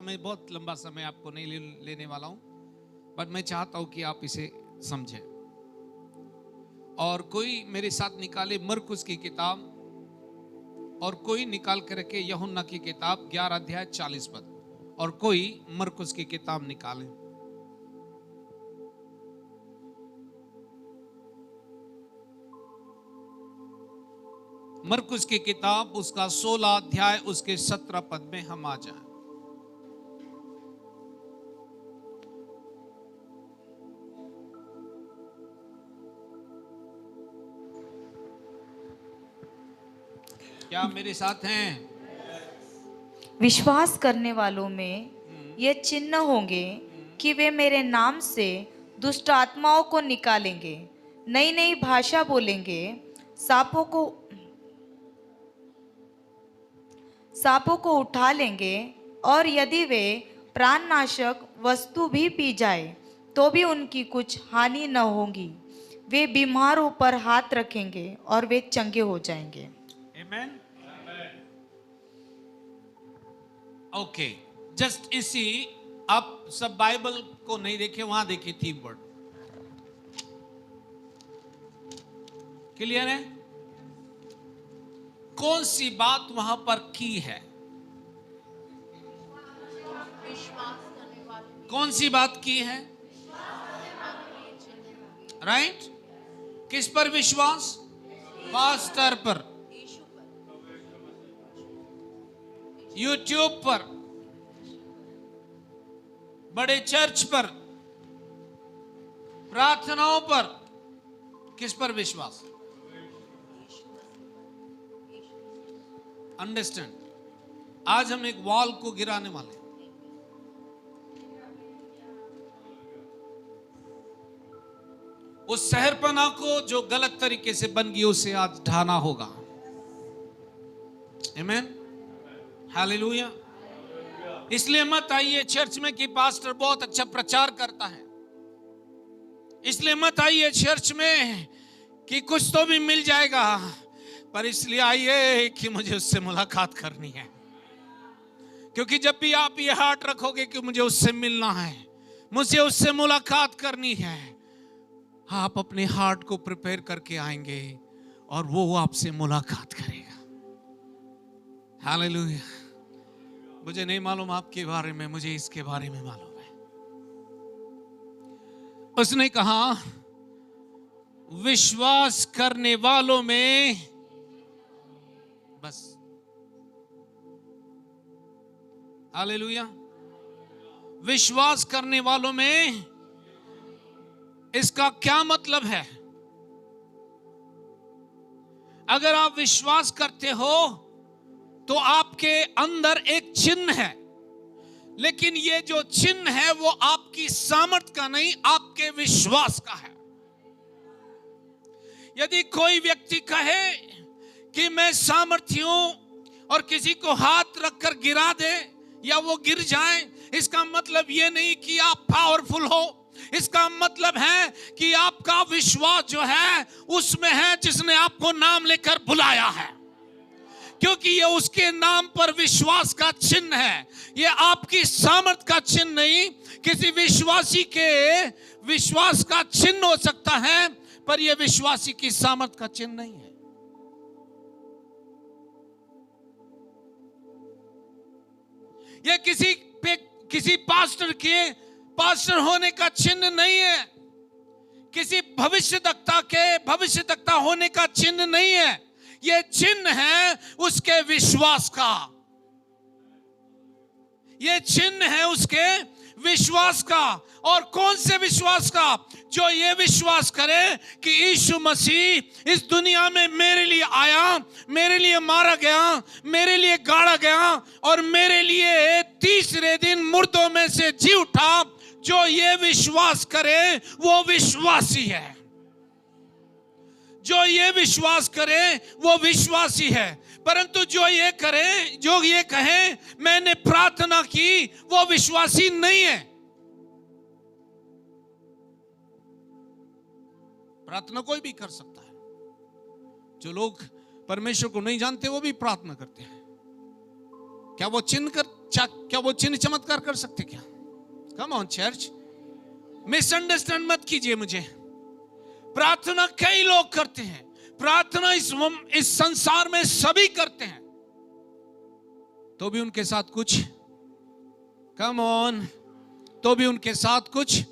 मैं बहुत लंबा समय आपको नहीं लेने वाला हूं, बट मैं चाहता हूं कि आप इसे समझें। और कोई मेरे साथ निकाले मरकुस की किताब, और कोई निकाल कर रखे यूहन्ना की किताब 11 अध्याय 40 पद, और कोई मरकुस की किताब निकाले। मरकुस की किताब उसका 16 अध्याय उसके 17 पद में हम आ जाएं। क्या मेरे साथ हैं? विश्वास करने वालों में ये चिन्ह होंगे कि वे मेरे नाम से दुष्ट आत्माओं को निकालेंगे, नई नई भाषा बोलेंगे, सांपों को उठा लेंगे, और यदि वे प्राणनाशक वस्तु भी पी जाए तो भी उनकी कुछ हानि न होगी। वे बीमारों पर हाथ रखेंगे और वे चंगे हो जाएंगे। आमीन। ओके, जस्ट इसी, आप सब बाइबल को नहीं देखे, वहां देखिए थीम वर्ड। क्लियर है? कौन सी बात वहां पर की है? कौन सी बात की है? राइट? किस पर विश्वास? पास्टर पर, यूट्यूब पर, बड़े चर्च पर, प्रार्थनाओं पर। किस पर विश्वास? अंडरस्टैंड? आज हम एक वॉल को गिराने वाले हैं। उस शहरपना को जो गलत तरीके से बन गई, उसे आज ढाना होगा। आमीन, हालेलुया। इसलिए मत आइए चर्च में कि पास्टर बहुत अच्छा प्रचार करता है, इसलिए मत आइए चर्च में कि कुछ तो भी मिल जाएगा, पर इसलिए आइए कि मुझे उससे मुलाकात करनी है। क्योंकि जब भी आप ये हार्ट रखोगे कि मुझे उससे मिलना है, मुझे उससे मुलाकात करनी है, आप अपने हार्ट को प्रिपेयर करके आएंगे और वो आपसे मुलाकात करेगा। हालेलुया। मुझे नहीं मालूम आपके बारे में, मुझे इसके बारे में मालूम है। उसने कहा विश्वास करने वालों में, बस। हालेलुया। विश्वास करने वालों में, इसका क्या मतलब है? अगर आप विश्वास करते हो तो आपके अंदर एक चिन्ह है, लेकिन ये जो चिन्ह है वो आपकी सामर्थ का नहीं, आपके विश्वास का है। यदि कोई व्यक्ति कहे कि मैं सामर्थी हूं और किसी को हाथ रखकर गिरा दे या वो गिर जाए, इसका मतलब ये नहीं कि आप पावरफुल हो। इसका मतलब है कि आपका विश्वास जो है उसमें है जिसने आपको नाम लेकर बुलाया है, क्योंकि ये उसके नाम पर विश्वास का चिन्ह है। ये आपकी सामर्थ का चिन्ह नहीं, किसी विश्वासी के विश्वास का चिन्ह हो सकता है, पर यह विश्वासी की सामर्थ का चिन्ह नहीं है। यह किसी पास्टर होने का चिन्ह नहीं है, किसी भविष्यद्वक्ता होने का चिन्ह नहीं है। यह चिन्ह है उसके विश्वास का। यह चिन्ह है उसके विश्वास का। और कौन से विश्वास का? जो ये विश्वास करे कि यीशु मसीह इस दुनिया में मेरे लिए आया, मेरे लिए मारा गया, मेरे लिए गाड़ा गया और मेरे लिए तीसरे दिन मुर्दों में से जी उठा। जो ये विश्वास करे वो विश्वासी है। जो ये विश्वास करे वो विश्वासी है। परंतु जो ये कहे मैंने प्रार्थना की, वो विश्वासी नहीं है। प्रार्थना कोई भी कर सकता है। जो लोग परमेश्वर को नहीं जानते वो भी प्रार्थना करते हैं। क्या वो चिन्ह क्या वो चिन्ह चमत्कार कर सकते क्या? कम ऑन चर्च, मिसअंडरस्टैंड मत कीजिए मुझे। प्रार्थना कई लोग करते हैं, प्रार्थना इस संसार में सभी करते हैं, तो भी उनके साथ कुछ, कम ऑन, तो भी उनके साथ कुछ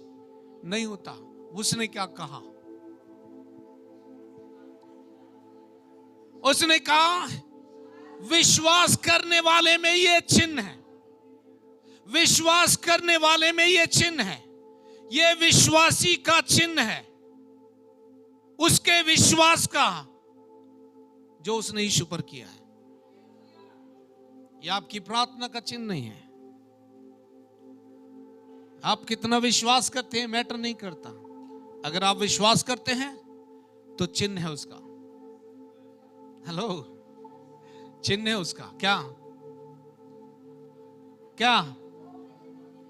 नहीं होता। उसने क्या कहा? उसने कहा विश्वास करने वाले में ये चिन्ह है, विश्वास करने वाले में ये चिन्ह है, ये विश्वासी का चिन्ह है, उसके विश्वास का जो उसने यीशु पर किया है। यह आपकी प्रार्थना का चिन्ह नहीं है। आप कितना विश्वास करते हैं मैटर नहीं करता। अगर आप विश्वास करते हैं तो चिन्ह है उसका। हेलो, चिन्ह है उसका। क्या क्या?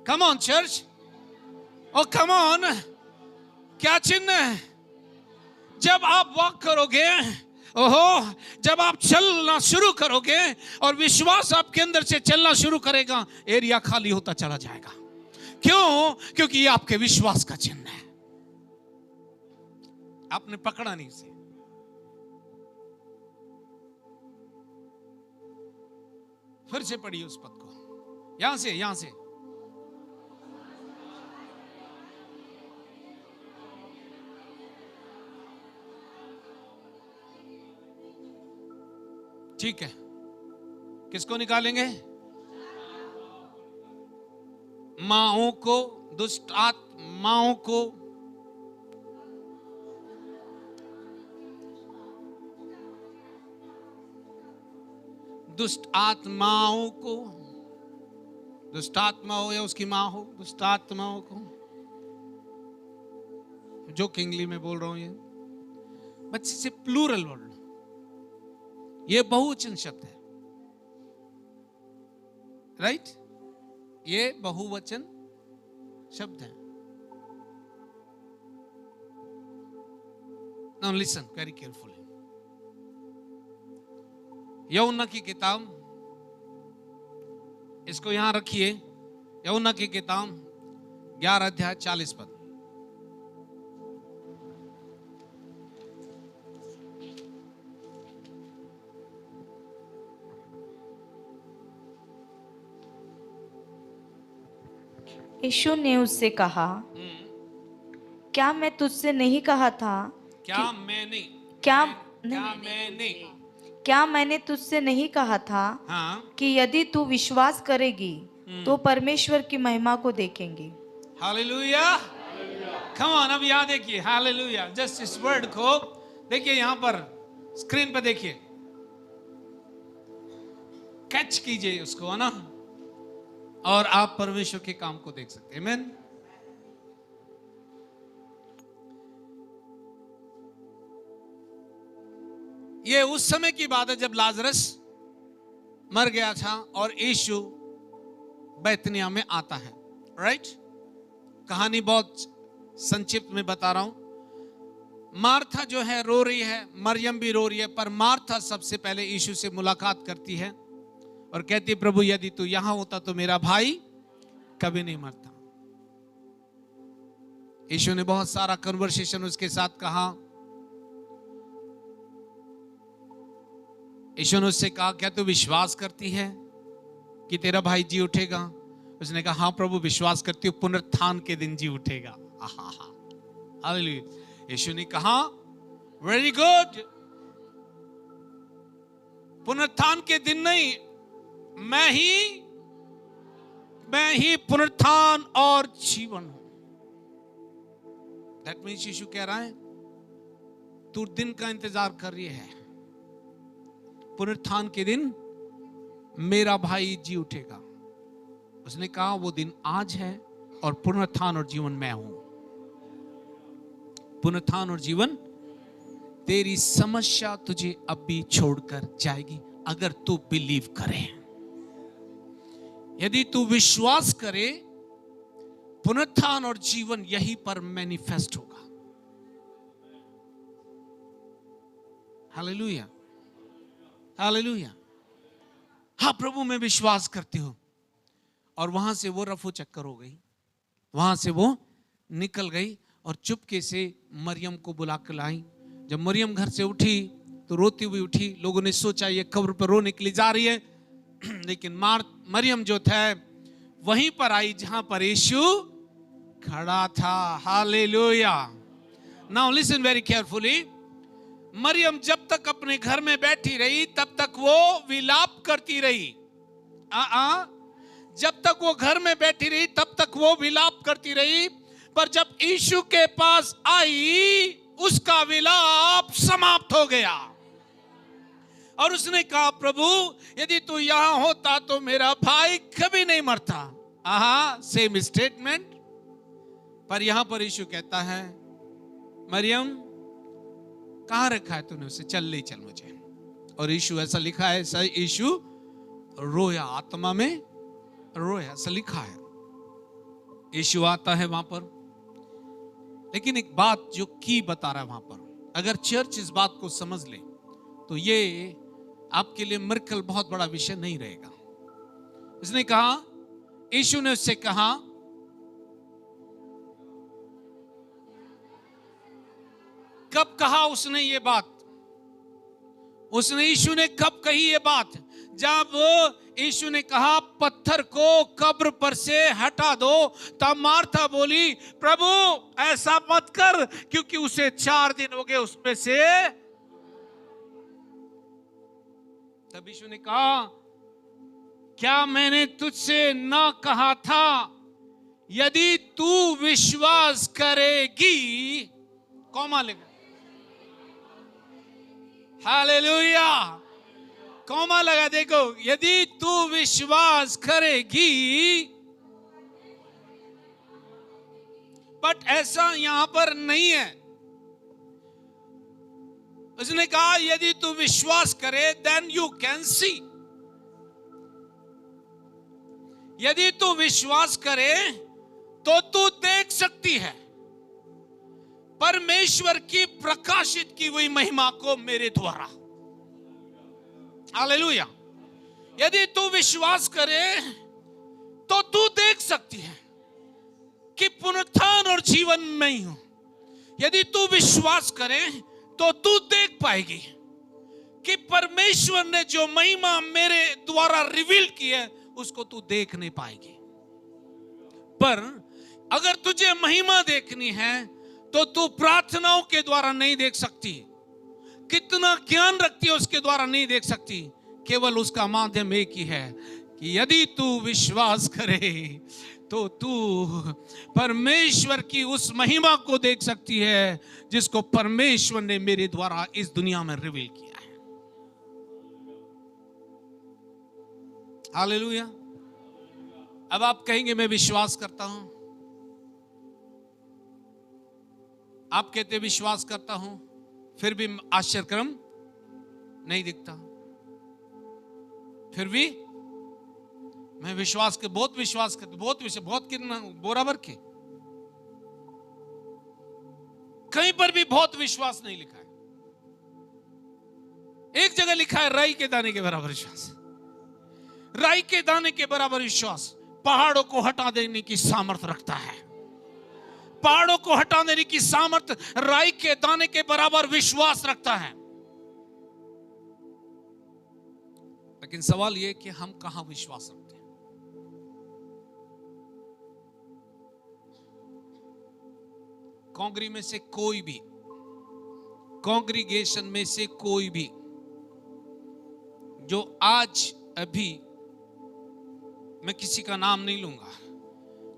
Come on church, oh come on, क्या चिन्ह है? जब आप वॉक करोगे, ओहो, जब आप चलना शुरू करोगे और विश्वास आपके अंदर से चलना शुरू करेगा, एरिया खाली होता चला जाएगा। क्यों? क्योंकि ये आपके विश्वास का चिन्ह है। आपने पकड़ा नहीं इसे। फिर से पढ़िए उस पद को, यहां से ठीक है। किसको निकालेंगे? माओं को, दुष्ट आत्माओं को, दुष्ट आत्माओं को, दुष्ट आत्मा हो या उसकी मां हो, दुष्ट आत्माओं को, जो इंग्लिश में बोल रहा हूं ये बच्चे से प्लूरल वर्ड, ये बहुवचन शब्द है, राइट? ये बहुवचन शब्द है। Now listen very carefully. यूहन्ना की किताब, इसको यहां रखिए, यूहन्ना की किताब 11 अध्याय 40 पद। यीशु ने उससे कहा, क्या मैं तुझसे नहीं कहा था? क्या मैंने क्या मैंने तुझसे नहीं कहा था कि यदि तू विश्वास करेगी तो परमेश्वर की महिमा को देखेंगे। हालेलुया, कम ऑन, अब यहां देखिए, हालेलुया। जस्ट इस वर्ड को देखिए, यहां पर स्क्रीन पर देखिए, कैच कीजिए उसको, है ना, और आप परमेश्वर के काम को देख सकते हैं। आमीन। ये उस समय की बात है जब लाजरस मर गया था और यीशु बैतनिया में आता है, राइट? कहानी बहुत संक्षिप्त में बता रहा हूं। मार्था जो है रो रही है, मरियम भी रो रही है, पर मार्था सबसे पहले यीशु से मुलाकात करती है और कहती है, प्रभु यदि तू यहां होता तो मेरा भाई कभी नहीं मरता। यीशु ने बहुत सारा कन्वर्सेशन उसके साथ कहा। यीशु ने उससे कहा, क्या तू विश्वास करती है कि तेरा भाई जी उठेगा? उसने कहा, हाँ प्रभु, विश्वास करती हूँ, पुनरुत्थान के दिन जी उठेगा। हालेलुया। यीशु ने कहा, वेरी गुड, पुनरुत्थान के दिन नहीं, मैं ही पुनरुत्थान और जीवन हूं। दैट मीन्स यीशु कह रहा है, तू दिन का इंतजार कर रही है, पुनरुत्थान के दिन मेरा भाई जी उठेगा। उसने कहा, वो दिन आज है और पुनरुत्थान और जीवन मैं हूं। पुनरुत्थान और जीवन, तेरी समस्या तुझे अब भी छोड़कर जाएगी अगर तू बिलीव करे। यदि तू विश्वास करे, पुनरुत्थान और जीवन यहीं पर मैनिफेस्ट होगा। Hallelujah, hallelujah. हाँ प्रभु, मैं विश्वास करती हूं, और वहां से वो रफू चक्कर हो गई, वहां से वो निकल गई और चुपके से मरियम को बुला कर लाई। जब मरियम घर से उठी तो रोती हुई उठी। लोगों ने सोचा ये कब्र पर रोने के लिए जा रही है, लेकिन मरियम जो था वहीं पर आई जहां पर यीशु खड़ा था। Hallelujah. Now listen very carefully. मरियम जब तक अपने घर में बैठी रही तब तक वो विलाप करती रही। जब तक वो घर में बैठी रही तब तक वो विलाप करती रही, पर जब यीशु के पास आई उसका विलाप समाप्त हो गया और उसने कहा, प्रभु यदि तू यहां होता तो मेरा भाई कभी नहीं मरता। सेम स्टेटमेंट, पर यहां पर यीशु कहता है, मरियम कहां रखा है तूने उसे, चल ले चल मुझे। और यीशु ऐसा लिखा है, यीशु रोया, आत्मा में रोया, ऐसा लिखा है। यीशु आता है वहां पर, लेकिन एक बात जो की बता रहा है वहां पर, अगर चर्च इस बात को समझ ले तो ये आपके लिए मिरेकल बहुत बड़ा विषय नहीं रहेगा। इसने कहा, यीशु ने उससे कहा, कब कहा उसने ये बात? यीशु ने कब कही ये बात? जब यीशु ने कहा पत्थर को कब्र पर से हटा दो, तब मार्था बोली, प्रभु ऐसा मत कर, क्योंकि उसे 4 दिन हो गए उसमें से। तब यीशु ने कहा, क्या मैंने तुझसे ना कहा था, यदि तू विश्वास करेगी, कौमा लेगा, हालेलुया, कौमा लगा, देखो, यदि तू विश्वास करेगी। बट ऐसा यहां पर नहीं है। उसने कहा यदि तू विश्वास करे देन यू कैन सी, यदि तू विश्वास करे तो तू देख सकती है परमेश्वर की प्रकाशित की हुई महिमा को मेरे द्वारा। हालेलुया। यदि तू विश्वास करे तो तू देख सकती है कि पुनरुत्थान और जीवन में ही हूं। यदि तू विश्वास करे तो तू देख पाएगी कि परमेश्वर ने जो महिमा मेरे द्वारा रिवील की है उसको तू देख नहीं पाएगी। पर अगर तुझे महिमा देखनी है तो तू प्रार्थनाओं के द्वारा नहीं देख सकती, कितना ज्ञान रखती है उसके द्वारा नहीं देख सकती। केवल उसका माध्यम एक ही है कि यदि तू विश्वास करे तो तू परमेश्वर की उस महिमा को देख सकती है जिसको परमेश्वर ने मेरे द्वारा इस दुनिया में रिवील किया है। हालेलुया। अब आप कहेंगे मैं विश्वास करता हूं, आप कहते विश्वास करता हूं, फिर भी आश्चर्यक्रम नहीं दिखता, फिर भी मैं विश्वास के बहुत विश्वास करता, बहुत विषय बहुत कितना बराबर के, कहीं पर भी बहुत विश्वास नहीं लिखा है। एक जगह लिखा है राई के दाने के बराबर विश्वास। राई के दाने के बराबर विश्वास पहाड़ों को हटा देने की सामर्थ्य रखता है। पहाड़ों को हटा देने की सामर्थ्य राई के दाने के बराबर विश्वास रखता है। लेकिन सवाल यह कि हम कहां विश्वास रखते हैं? कांग्री में से कोई भी, कांग्रीगेशन में से कोई भी जो आज अभी, मैं किसी का नाम नहीं लूंगा,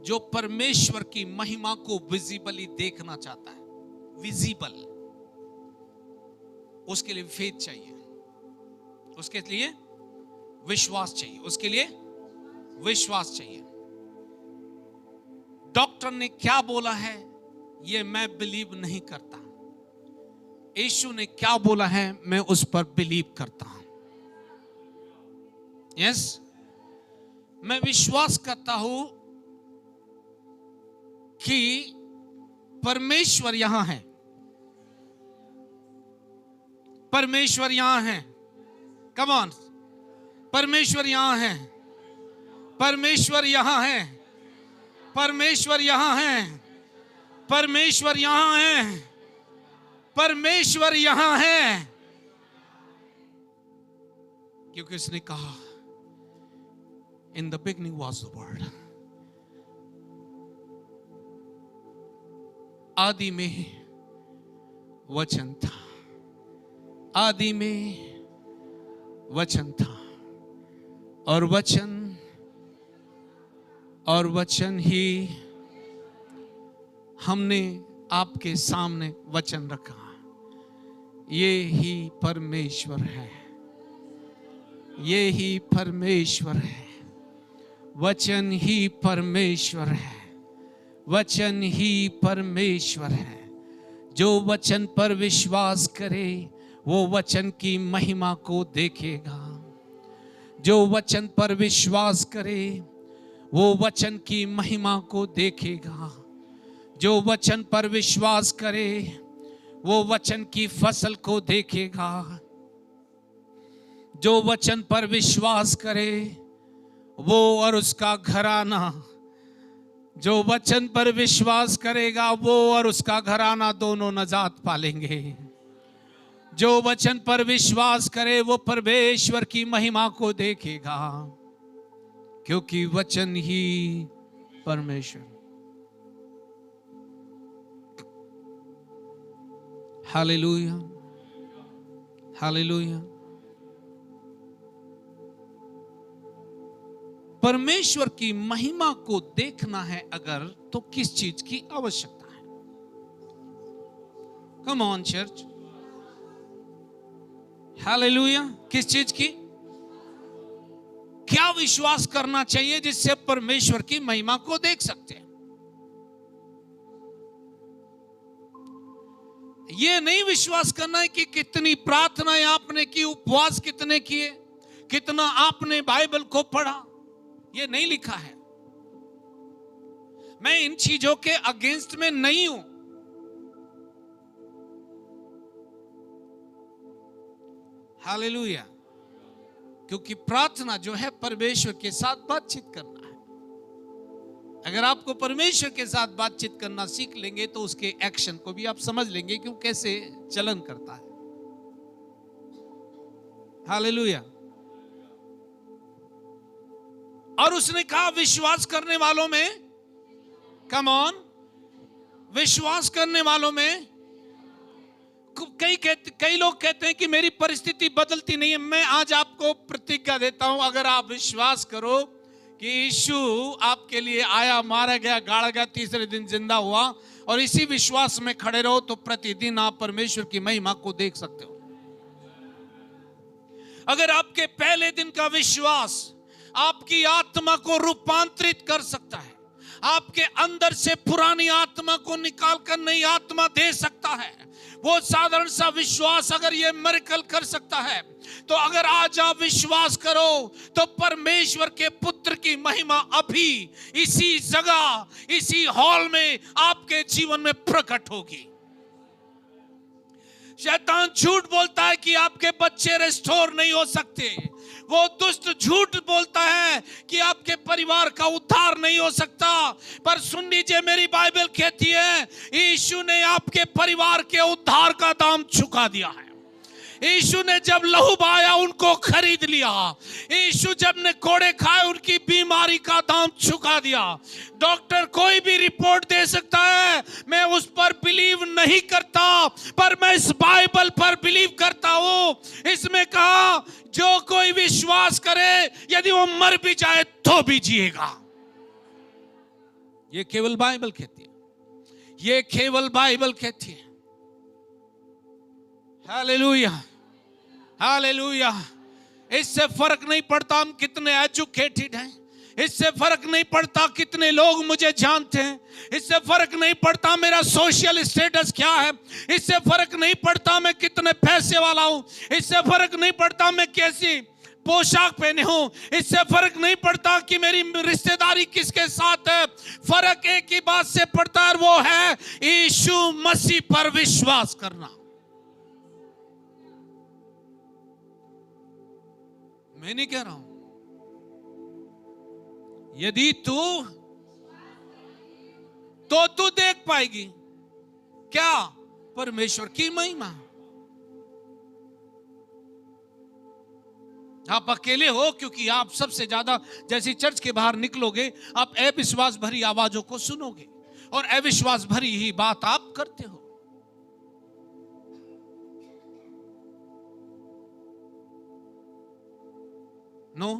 जो परमेश्वर की महिमा को विजिबली देखना चाहता है, विजिबल, उसके लिए फेथ चाहिए, उसके लिए विश्वास चाहिए, उसके लिए विश्वास चाहिए। डॉक्टर ने क्या बोला है ये मैं बिलीव नहीं करता, यीशु ने क्या बोला है मैं उस पर बिलीव करता हूं। यस, मैं विश्वास करता हूं कि परमेश्वर यहां है, परमेश्वर यहां है। कम ऑन, परमेश्वर यहां है, परमेश्वर यहां है, परमेश्वर यहां है, परमेश्वर यहां है, परमेश्वर यहां है। क्योंकि उसने कहा in the beginning was the word, आदि में वचन था, आदि में वचन था, और वचन ही हमने आपके सामने वचन रखा। ये ही परमेश्वर है, ये ही परमेश्वर है, वचन ही परमेश्वर है, वचन ही परमेश्वर है। जो वचन पर विश्वास करे वो वचन की महिमा को देखेगा। जो वचन पर विश्वास करे वो वचन की महिमा को देखेगा। जो वचन पर विश्वास करे वो वचन की फसल को देखेगा। जो वचन पर विश्वास करे वो और उसका घराना, जो वचन पर विश्वास करेगा वो और उसका घराना दोनों नजात पालेंगे। जो वचन पर विश्वास करे वो परमेश्वर की महिमा को देखेगा, क्योंकि वचन ही परमेश्वर। Hallelujah, hallelujah. परमेश्वर की महिमा को देखना है अगर, तो किस चीज की आवश्यकता है? कम ऑन चर्च, हालेलुया। किस चीज की? क्या विश्वास करना चाहिए जिससे परमेश्वर की महिमा को देख सकते हैं? ये नहीं विश्वास करना है कि कितनी प्रार्थनाएं आपने की, उपवास कितने किए, कितना आपने बाइबल को पढ़ा। ये नहीं लिखा है। मैं इन चीजों के अगेंस्ट में नहीं हूं। हालेलुया। क्योंकि प्रार्थना जो है परमेश्वर के साथ बातचीत करना है। अगर आपको परमेश्वर के साथ बातचीत करना सीख लेंगे तो उसके एक्शन को भी आप समझ लेंगे क्यों कैसे चलन करता है। हालेलुया। और उसने कहा विश्वास करने वालों में, कम ऑन, विश्वास करने वालों में कई लोग कहते हैं कि मेरी परिस्थिति बदलती नहीं है। मैं आज आपको प्रतिज्ञा देता हूं, अगर आप विश्वास करो कि यीशु आपके लिए आया, मारा गया, गाड़ा गया, तीसरे दिन जिंदा हुआ, और इसी विश्वास में खड़े रहो, तो प्रतिदिन आप परमेश्वर की महिमा को देख सकते हो। अगर आपके पहले दिन का विश्वास आपकी आत्मा को रूपांतरित कर सकता है, आपके अंदर से पुरानी आत्मा को निकालकर नई आत्मा दे सकता है, वो साधारण सा विश्वास अगर ये मिरेकल कर सकता है, तो अगर आज आप विश्वास करो तो परमेश्वर के पुत्र की महिमा अभी इसी जगह, इसी हॉल में आपके जीवन में प्रकट होगी। शैतान झूठ बोलता है कि आपके बच्चे रिस्टोर नहीं हो सकते। वो दुष्ट झूठ बोलता है कि आपके परिवार का उद्धार नहीं हो सकता। पर सुन लीजिए, मेरी बाइबल कहती है यीशु ने आपके परिवार के उद्धार का दाम चुका दिया है। यीशु ने जब लहू बहाया उनको खरीद लिया। यीशु जब ने कोड़े खाए उनकी बीमारी का दाम चुका दिया। डॉक्टर कोई भी रिपोर्ट दे सकता है, मैं उस पर बिलीव नहीं करता, पर मैं इस बाइबल पर बिलीव करता हूं। इसमें कहा जो कोई विश्वास करे यदि वो मर भी जाए तो भी जिएगा। ये केवल बाइबल कहती है, ये केवल बाइबल कहती है। Hallelujah, hallelujah. इससे फर्क नहीं पड़ता हम कितने एजुकेटेड हैं, इससे फर्क नहीं पड़ता कितने लोग मुझे जानते हैं, इससे फर्क नहीं पड़ता मेरा सोशल स्टेटस क्या है, इससे फर्क नहीं पड़ता मैं कितने पैसे वाला हूं, इससे फर्क नहीं पड़ता मैं कैसी पोशाक पहने हूं, इससे फर्क नहीं पड़ता कि मेरी रिश्तेदारी किसके साथ है। फर्क एक ही बात से पड़ता है, वो है यीशु मसीह पर विश्वास करना। मैं नहीं कह रहा हूं, यदि तू, तो तू देख पाएगी क्या? परमेश्वर की महिमा। आप अकेले हो क्योंकि आप सबसे ज्यादा, जैसे चर्च के बाहर निकलोगे, आप अविश्वास भरी आवाजों को सुनोगे और अविश्वास भरी ही बात आप करते हो। नो,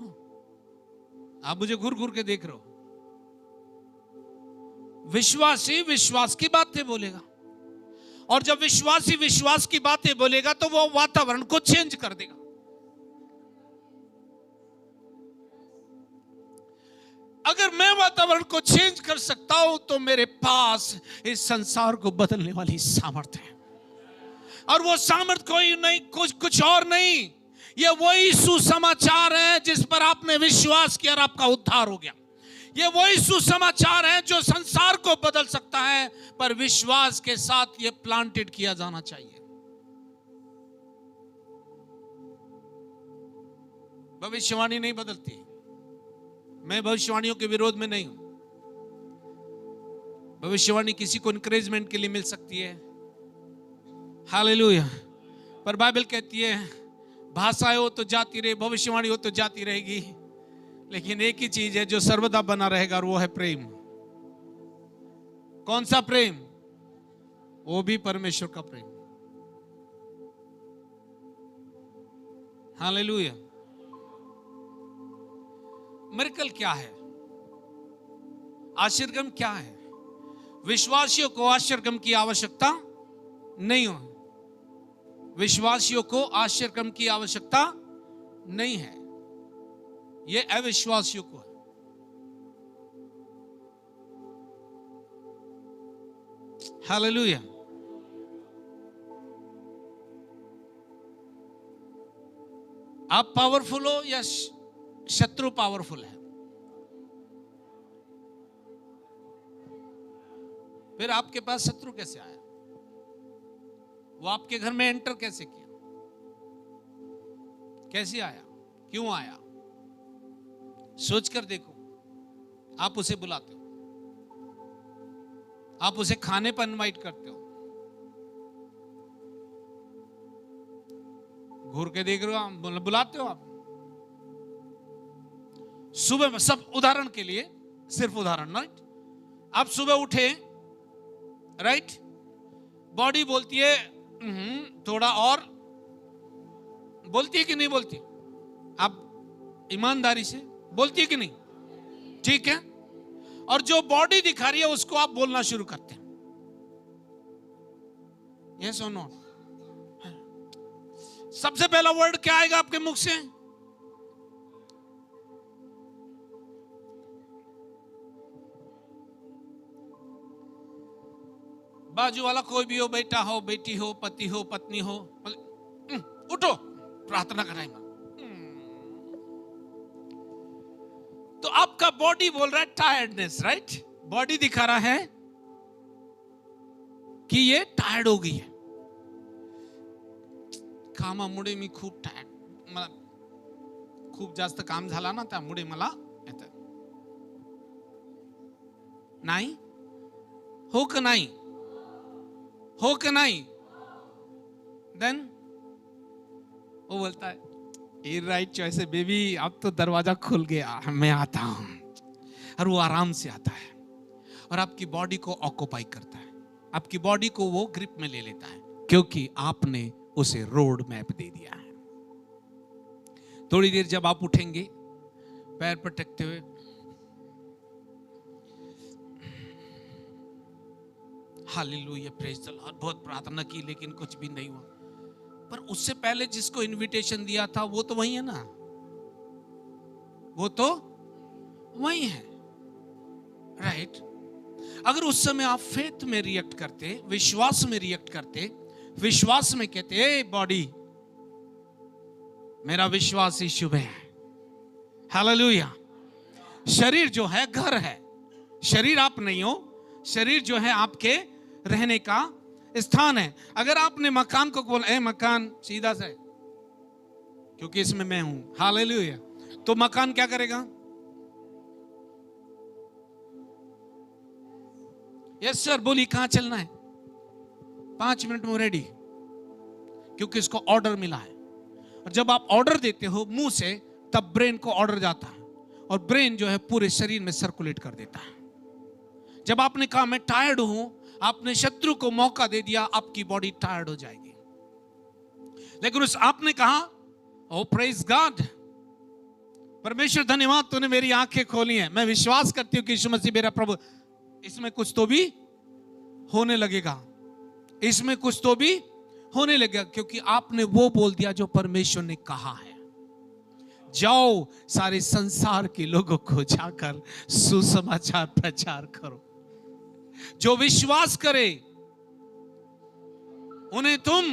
आप मुझे घूर घूर के देख रहे हो। विश्वासी विश्वास की बातें बोलेगा, और जब विश्वासी विश्वास की बातें बोलेगा तो वो वातावरण को चेंज कर देगा। अगर मैं वातावरण को चेंज कर सकता हूं तो मेरे पास इस संसार को बदलने वाली सामर्थ्य है। और वो सामर्थ्य कोई नहीं, कुछ और नहीं, ये वही सुसमाचार है जिस पर आपने विश्वास किया और आपका उद्धार हो गया। ये वही सुसमाचार है जो संसार को बदल सकता है, पर विश्वास के साथ ये प्लांटेड किया जाना चाहिए। भविष्यवाणी नहीं बदलती। मैं भविष्यवाणियों के विरोध में नहीं हूं। भविष्यवाणी किसी को इंकरेजमेंट के लिए मिल सकती है, हालेलुया, पर बाइबल कहती है भाषाएं हो तो जाती रहे, भविष्यवाणी हो तो जाती रहेगी, लेकिन एक ही चीज है जो सर्वदा बना रहेगा, और वो है प्रेम। कौन सा प्रेम? वो भी परमेश्वर का प्रेम। हालेलुया। मिरेकल क्या है? आश्चर्यक्रम क्या है? विश्वासियों को आश्चर्यक्रम की आवश्यकता नहीं हो। विश्वासियों को आश्चर्यक्रम की आवश्यकता नहीं है, यह अविश्वासियों को है। हालेलुया। आप पावरफुल हो या शत्रु पावरफुल है? फिर आपके पास शत्रु कैसे आया? वो आपके घर में एंटर कैसे किया? कैसे आया? क्यों आया? सोच कर देखो। आप उसे बुलाते हो, आप उसे खाने पर इनवाइट करते हो, घूर के देख रहे हो, आप बुलाते हो। आप सुबह में, सब उदाहरण के लिए, सिर्फ उदाहरण, राइट? आप सुबह उठे, राइट? बॉडी बोलती है थोड़ा और, बोलती है कि नहीं बोलती? आप ईमानदारी से बोलती है कि नहीं? ठीक है। और जो बॉडी दिखा रही है उसको आप बोलना शुरू करते हैं, यस और नो? सबसे पहला वर्ड क्या आएगा आपके मुख से? बाजू वाला कोई भी हो, बेटा हो, बेटी हो, पति हो, पत्नी हो, उठो प्रार्थना कराएंगे। तो आपका बॉडी बोल रहा है टायर्डनेस, राइट? बॉडी दिखा रहा है कि ये टायर्ड हो गई है। कामामुळे मी खूप टायर्ड, मला खूप जास्त काम झाला ना, त्यामुळे मला येतं। नाही हो का नाही? हो कि नहीं? देन वो बोलता है ये राइट चॉइस है बेबी, अब तो दरवाजा खुल गया, मैं आता हूं। और वो आराम से आता है और आपकी बॉडी को ऑक्यूपाई करता है, आपकी बॉडी को वो ग्रिप में ले लेता है, क्योंकि आपने उसे रोड मैप दे दिया है। थोड़ी देर जब आप उठेंगे पैर पटकते हुए, हालेलुया, प्रेज द लॉर्ड, बहुत प्रार्थना की लेकिन कुछ भी नहीं हुआ। पर उससे पहले जिसको इनविटेशन दिया था वो तो वही है ना, वो तो वही है, राइट? अगर उस समय आप फेथ में रिएक्ट करते, विश्वास में रिएक्ट करते, विश्वास में कहते ए बॉडी मेरा विश्वास ही शुभ है, हालेलुया। शरीर जो है घर है, शरीर आप नहीं हो, शरीर जो है आपके रहने का स्थान है। अगर आपने मकान को बोला ए मकान सीधा से, क्योंकि इसमें मैं हूं, हालेलुया, तो मकान क्या करेगा? यस सर, बोलिए कहां चलना है? 5 मिनट में रेडी, क्योंकि इसको ऑर्डर मिला है। और जब आप ऑर्डर देते हो मुंह से, तब ब्रेन को ऑर्डर जाता है, और ब्रेन जो है पूरे शरीर में सर्कुलेट कर देता है। जब आपने कहा मैं टायर्ड हूं, आपने शत्रु को मौका दे दिया, आपकी बॉडी टायर्ड हो जाएगी। लेकिन उस आपने कहा ओ प्रेज गॉड, परमेश्वर धन्यवाद, तूने मेरी आंखें खोली हैं, मैं विश्वास करती हूं कि यीशु मसीह मेरा प्रभु, इसमें कुछ तो भी होने लगेगा, इसमें कुछ तो भी होने लगेगा, क्योंकि आपने वो बोल दिया जो परमेश्वर ने कहा है। जाओ सारे संसार के लोगों को जाकर सुसमाचार प्रचार करो। जो विश्वास करे उन्हें तुम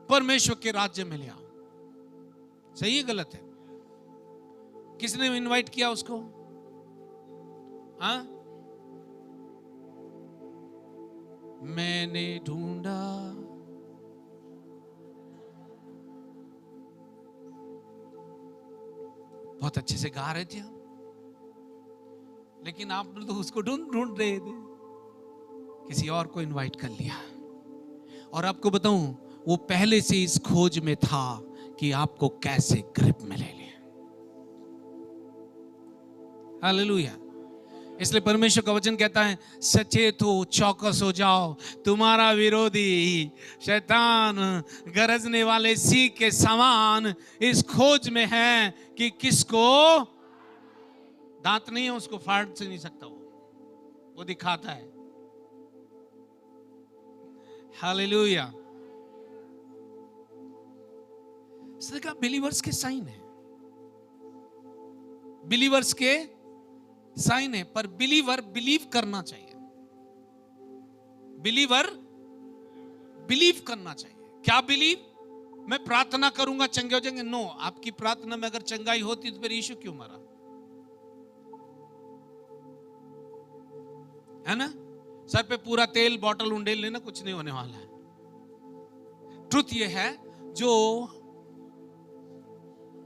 परमेश्वर के राज्य में ले आओ। सही है गलत है? किसने इनवाइट किया उसको? हाँ, मैंने ढूंढा, बहुत अच्छे से गा रहे थे हम, लेकिन आप तो उसको ढूंढ रहे थे, किसी और को इनवाइट कर लिया। और आपको बताऊं, वो पहले से इस खोज में था कि आपको कैसे ग्रिप में ले ले। हालेलुया। इसलिए परमेश्वर का वचन कहता है, सचेत हो, चौकस हो जाओ, तुम्हारा विरोधी शैतान गरजने वाले सिंह के समान इस खोज में है कि किसको, दांत नहीं है उसको फाड़ से नहीं सकता, वो दिखाता है। हालेलुया। इसने कहा बिलीवर्स के साइन है, बिलीवर्स के साइन है, पर बिलीवर बिलीव करना चाहिए। बिलीवर बिलीव करना चाहिए। क्या बिलीव? मैं प्रार्थना करूंगा चंगे हो जाएंगे? नो, आपकी प्रार्थना में अगर चंगाई होती तो फिर यीशु क्यों मरा? है ना? सर पे पूरा तेल बॉटल उंडेल लेना, कुछ नहीं होने वाला है। ट्रुथ ये है, जो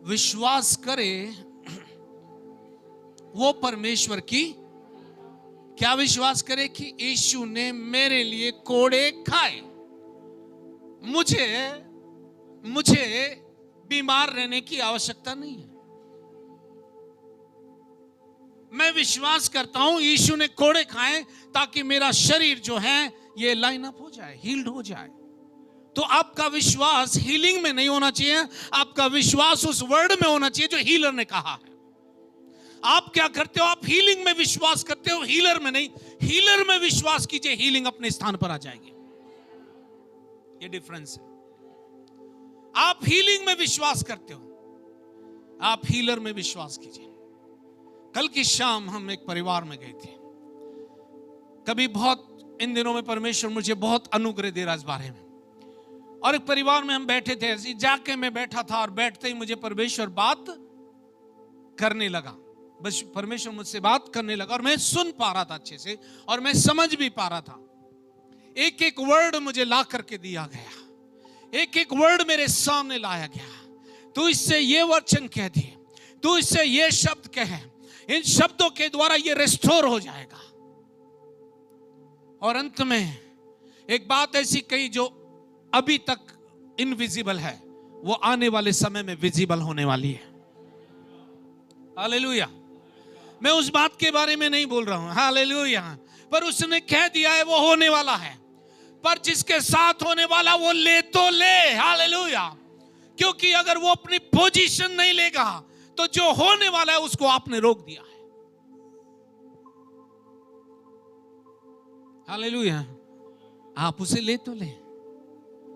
विश्वास करे वो परमेश्वर की, क्या विश्वास करे कि यीशु ने मेरे लिए कोड़े खाए, मुझे बीमार रहने की आवश्यकता नहीं है। मैं विश्वास करता हूं यीशु ने कोड़े खाए ताकि मेरा शरीर जो है ये लाइन अप हो जाए, हील्ड हो जाए। तो आपका विश्वास हीलिंग में नहीं होना चाहिए, आपका विश्वास उस वर्ड में होना चाहिए जो हीलर ने कहा है। आप क्या करते हो? आप हीलिंग में विश्वास करते हो, हीलर में नहीं। हीलर में विश्वास कीजिए, हीलिंग अपने स्थान पर आ जाएगी। ये डिफरेंस है। आप हीलिंग में विश्वास करते हो, आप हीलर में विश्वास कीजिए। कल की शाम हम एक परिवार में गए थे। कभी बहुत इन दिनों में परमेश्वर मुझे बहुत अनुग्रह दे रहा इस बारे में। और एक परिवार में हम बैठे थे, ऐसे जाके मैं बैठा था, और बैठते ही मुझे परमेश्वर बात करने लगा। बस परमेश्वर मुझसे बात करने लगा, और मैं सुन पा रहा था अच्छे से, और मैं समझ भी पा रहा था। एक एक वर्ड मुझे ला करके दिया गया, एक एक वर्ड मेरे सामने लाया गया। तू इससे ये वचन कह दे, तू इससे ये शब्द कह, इन शब्दों के द्वारा ये रिस्टोर हो जाएगा। और अंत में एक बात ऐसी कही जो अभी तक इनविजिबल है, वो आने वाले समय में विजिबल होने वाली है। हालेलुया। मैं उस बात के बारे में नहीं बोल रहा हूं, हालेलुया, पर उसने कह दिया है वो होने वाला है। पर जिसके साथ होने वाला वो ले तो ले, हालेलुया। क्योंकि अगर वो अपनी पोजीशन नहीं लेगा तो जो होने वाला है उसको आपने रोक दिया है। हालेलुया। आप उसे ले तो ले।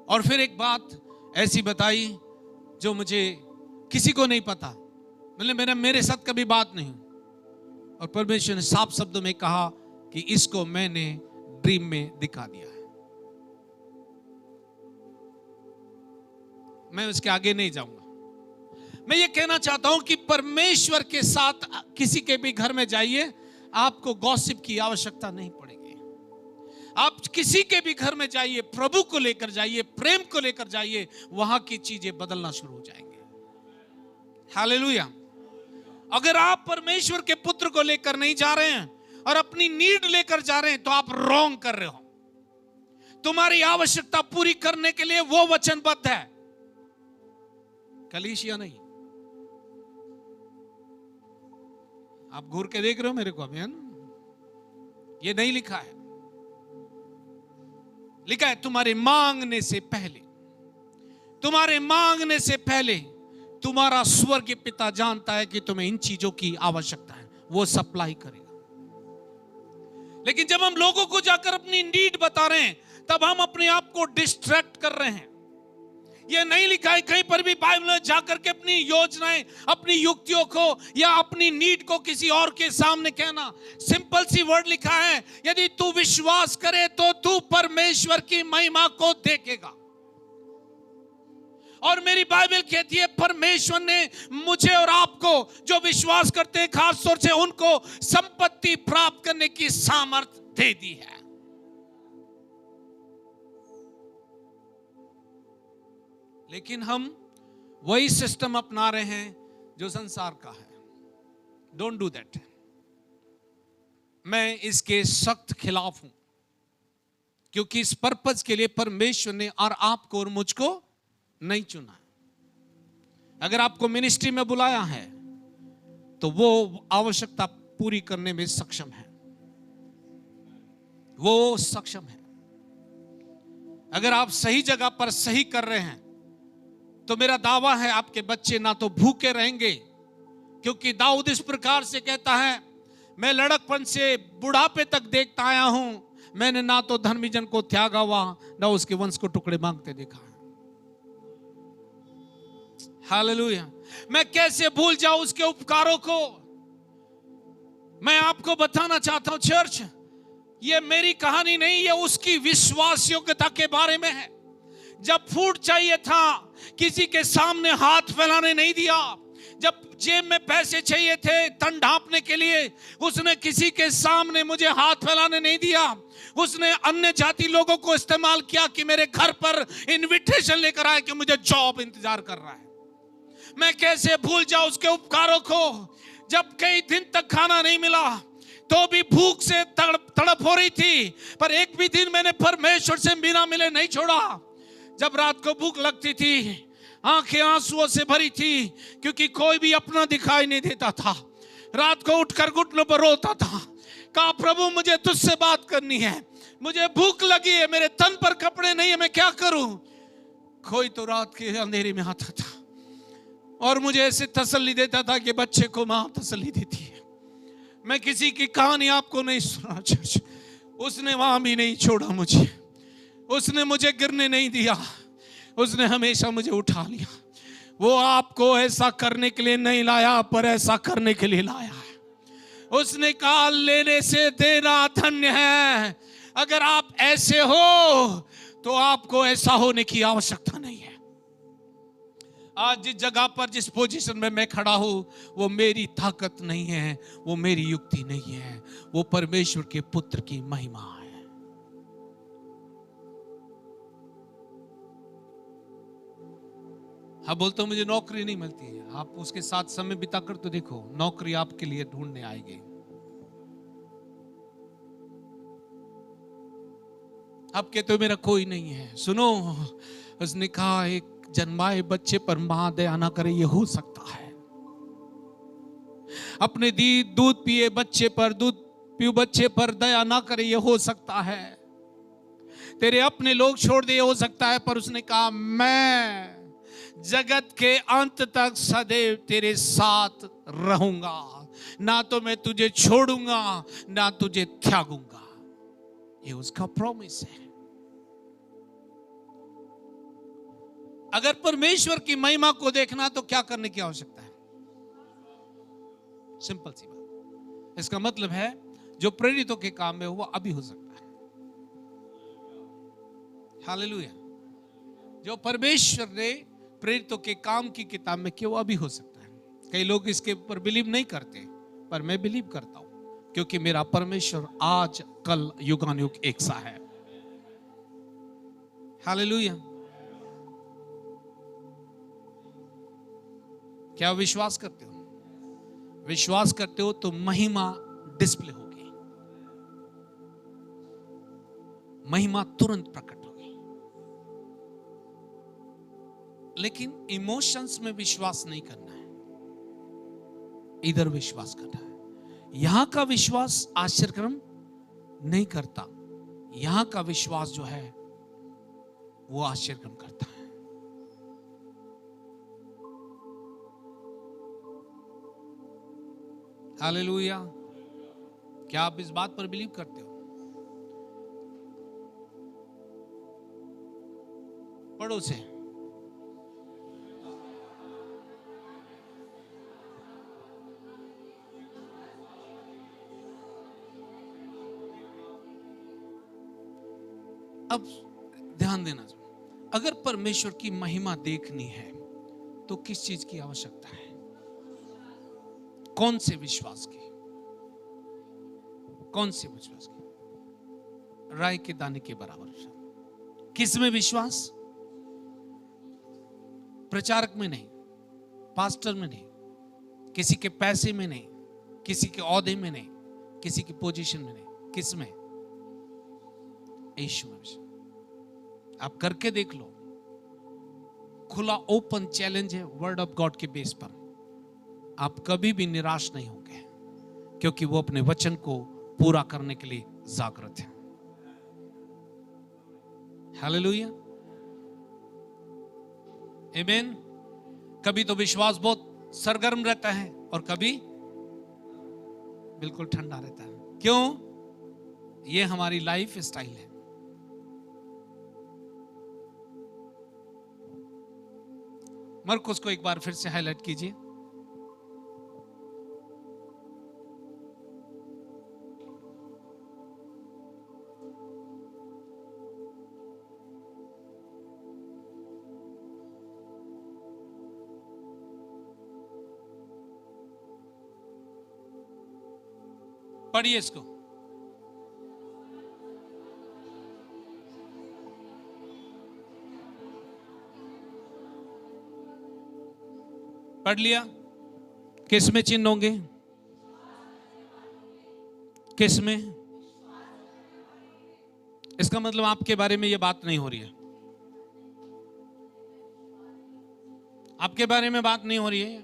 और फिर एक बात ऐसी बताई जो मुझे किसी को नहीं पता, मतलब मेरे साथ कभी बात नहीं, और परमेश्वर ने साफ शब्दों में कहा कि इसको मैंने ड्रीम में दिखा दिया है। मैं उसके आगे नहीं जाऊंगा। मैं ये कहना चाहता हूं कि परमेश्वर के साथ किसी के भी घर में जाइए, आपको गॉसिप की आवश्यकता नहीं पड़ेगी। आप किसी के भी घर में जाइए, प्रभु को लेकर जाइए, प्रेम को लेकर जाइए, वहां की चीजें बदलना शुरू हो जाएंगे। हालेलुया। अगर आप परमेश्वर के पुत्र को लेकर नहीं जा रहे हैं, और अपनी नीड लेकर जा रहे हैं तो आप रॉन्ग कर रहे हो। तुम्हारी आवश्यकता पूरी करने के लिए वो वचनबद्ध है, कलीसिया नहीं। आप घूर के देख रहे हो मेरे को अभी, है ना? ये नहीं लिखा है, लिखा है तुम्हारे मांगने से पहले, तुम्हारे मांगने से पहले तुम्हारा स्वर्गीय पिता जानता है कि तुम्हें इन चीजों की आवश्यकता है, वो सप्लाई करेगा। लेकिन जब हम लोगों को जाकर अपनी नीड बता रहे हैं तब हम अपने आप को डिस्ट्रैक्ट कर रहे हैं। यह नहीं लिखा है कहीं पर भी बाइबल में जाकर के अपनी योजनाएं, अपनी युक्तियों को या अपनी नीड को किसी और के सामने कहना। सिंपल सी वर्ड लिखा है, यदि तू विश्वास करे तो तू परमेश्वर की महिमा को देखेगा। और मेरी बाइबल कहती है परमेश्वर ने मुझे और आपको, जो विश्वास करते हैं खास तौर से, उनको संपत्ति प्राप्त करने की सामर्थ दे दी है। लेकिन हम वही सिस्टम अपना रहे हैं जो संसार का है। Don't do that. मैं इसके सख्त खिलाफ हूं, क्योंकि इस पर्पस के लिए परमेश्वर ने और आपको और मुझको नहीं चुना। अगर आपको मिनिस्ट्री में बुलाया है तो वो आवश्यकता पूरी करने में सक्षम है, वो सक्षम है। अगर आप सही जगह पर सही कर रहे हैं तो मेरा दावा है आपके बच्चे ना तो भूखे रहेंगे, क्योंकि दाऊद इस प्रकार से कहता है, मैं लड़कपन से बुढ़ापे तक देखता आया हूं, मैंने ना तो धर्मी जन को त्यागा हुआ ना उसके वंश को टुकड़े मांगते देखा है। हालेलुया। मैं कैसे भूल जाऊं उसके उपकारों को। मैं आपको बताना चाहता हूं चर्च, ये मेरी कहानी नहीं, ये उसकी विश्वासयोग्यता के बारे में है। जब फूड चाहिए था किसी के सामने हाथ फैलाने नहीं दिया, जब जेब में पैसे चाहिए थे तन ढांपने के लिए, उसने किसी के सामने मुझे हाथ फैलाने नहीं दिया। उसने अन्य जाति लोगों को इस्तेमाल किया कि मेरे घर पर इनविटेशन लेकर आए कि मुझे जॉब इंतजार कर रहा है। मैं कैसे भूल जाऊं उसके उपकारों को। जब कई दिन तक खाना नहीं मिला तो भी भूख से तड़प हो रही थी, पर एक भी दिन मैंने परमेश्वर से बिना मिले नहीं छोड़ा। जब रात को भूख लगती थी, आंखें आंसुओं से भरी थी, क्योंकि कोई भी अपना दिखाई नहीं देता था। रात को उठकर घुटनों पर रोता था, कहा प्रभु मुझे तुझसे बात करनी है, मुझे भूख लगी है, मेरे तन पर कपड़े नहीं है, मैं क्या करूं। कोई तो रात के अंधेरे में आता था और मुझे ऐसे तसल्ली देता था कि बच्चे को मां तसल्ली देती है। मैं किसी की कहानी आपको नहीं सुना चर्च, उसने वहां भी नहीं छोड़ा मुझे, उसने मुझे गिरने नहीं दिया, उसने हमेशा मुझे उठा लिया। वो आपको ऐसा करने के लिए नहीं लाया, पर ऐसा करने के लिए लाया है। उसने कहा लेने से देना धन्य है। अगर आप ऐसे हो तो आपको ऐसा होने की आवश्यकता नहीं है। आज जिस जगह पर, जिस पोजीशन में मैं खड़ा हूं, वो मेरी ताकत नहीं है, वो मेरी युक्ति नहीं है, वो परमेश्वर के पुत्र की महिमा है। हाँ, बोलते हो मुझे नौकरी नहीं मिलती है। आप उसके साथ समय बिताकर तो देखो, नौकरी आपके लिए ढूंढने आएगी। आप कहते हो मेरा कोई नहीं है। सुनो, उसने कहा एक जन्माए बच्चे पर मां दया ना करे, ये हो सकता है। अपने दूध पिए बच्चे पर, दूध पीऊ बच्चे पर दया ना करे, ये हो सकता है। तेरे अपने लोग छोड़ दे, ये हो सकता है। पर उसने कहा मैं जगत के अंत तक सदैव तेरे साथ रहूंगा, ना तो मैं तुझे छोड़ूंगा ना तुझे त्यागूंगा। ये उसका प्रॉमिस है। अगर परमेश्वर की महिमा को देखना तो क्या करने की आवश्यकता है? सिंपल सी बात। इसका मतलब है जो प्रेरितों के काम में हो वो अभी हो सकता है। हालेलुया। जो परमेश्वर ने प्रेरितों के काम की किताब में किया वो अभी हो सकता है। कई लोग इसके ऊपर बिलीव नहीं करते, पर मैं बिलीव करता हूं, क्योंकि मेरा परमेश्वर आज कल युगानुयुग एक सा है। हालेलुया। क्या विश्वास करते हो? विश्वास करते हो तो महिमा डिस्प्ले होगी। महिमा तुरंत प्रकट होगी। लेकिन इमोशंस में विश्वास नहीं करना है, इधर विश्वास करना है। यहां का विश्वास आश्चर्यक्रम नहीं करता, यहां का विश्वास जो है वो आश्चर्यक्रम करता है। हालेलुया। क्या आप इस बात पर बिलीव करते हो? पढ़ो से। अब ध्यान देना, अगर परमेश्वर की महिमा देखनी है तो किस चीज की आवश्यकता है? कौन से विश्वास की? कौन से विश्वास की? राई के दाने के बराबर। किस में विश्वास? प्रचारक में नहीं, पास्टर में नहीं, किसी के पैसे में नहीं, किसी के औहदे में नहीं, किसी की पोजीशन में नहीं। किस में? यीशु में। आप करके देख लो, खुला ओपन चैलेंज है वर्ड ऑफ गॉड के बेस पर। आप कभी भी निराश नहीं होंगे, क्योंकि वो अपने वचन को पूरा करने के लिए जागृत है। हालेलुया, आमीन। कभी तो विश्वास बहुत सरगर्म रहता है और कभी बिल्कुल ठंडा रहता है। क्यों? ये हमारी लाइफ स्टाइल है। मरकुस को एक बार फिर से हाईलाइट कीजिए। पढ़िए इसको। पढ़ लिया? किस में चिन्ह होंगे? किस में? इसका मतलब आपके बारे में यह बात नहीं हो रही है, आपके बारे में बात नहीं हो रही है,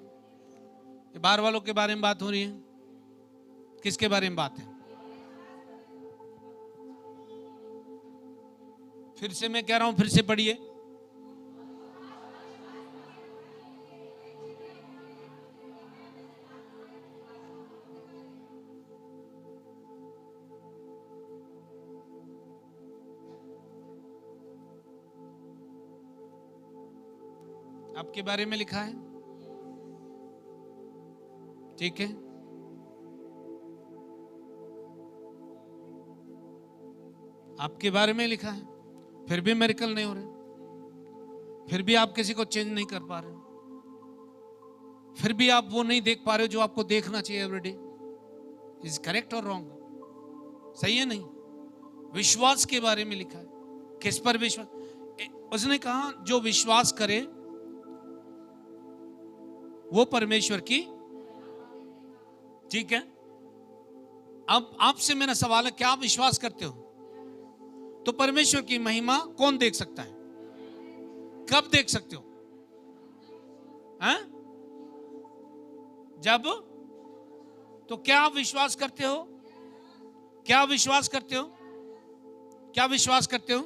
बाहर वालों के बारे में बात हो रही है। किसके बारे में बात है? फिर से मैं कह रहा हूं, फिर से पढ़िए। आपके बारे में लिखा है, ठीक है। आपके बारे में लिखा है, फिर भी मिरेकल नहीं हो रहे, फिर भी आप किसी को चेंज नहीं कर पा रहे, फिर भी आप वो नहीं देख पा रहे हो जो आपको देखना चाहिए एवरीडे। इज करेक्ट और रॉन्ग? सही है नहीं? विश्वास के बारे में लिखा है। किस पर विश्वास? उसने कहा जो विश्वास करे वो परमेश्वर की, ठीक है। अब आपसे मेरा सवाल है, क्या आप विश्वास करते हो? तो परमेश्वर की महिमा कौन देख सकता है? कब देख सकते हो? हैं? जब? तो क्या आप विश्वास करते हो? क्या विश्वास करते हो? क्या विश्वास करते हो?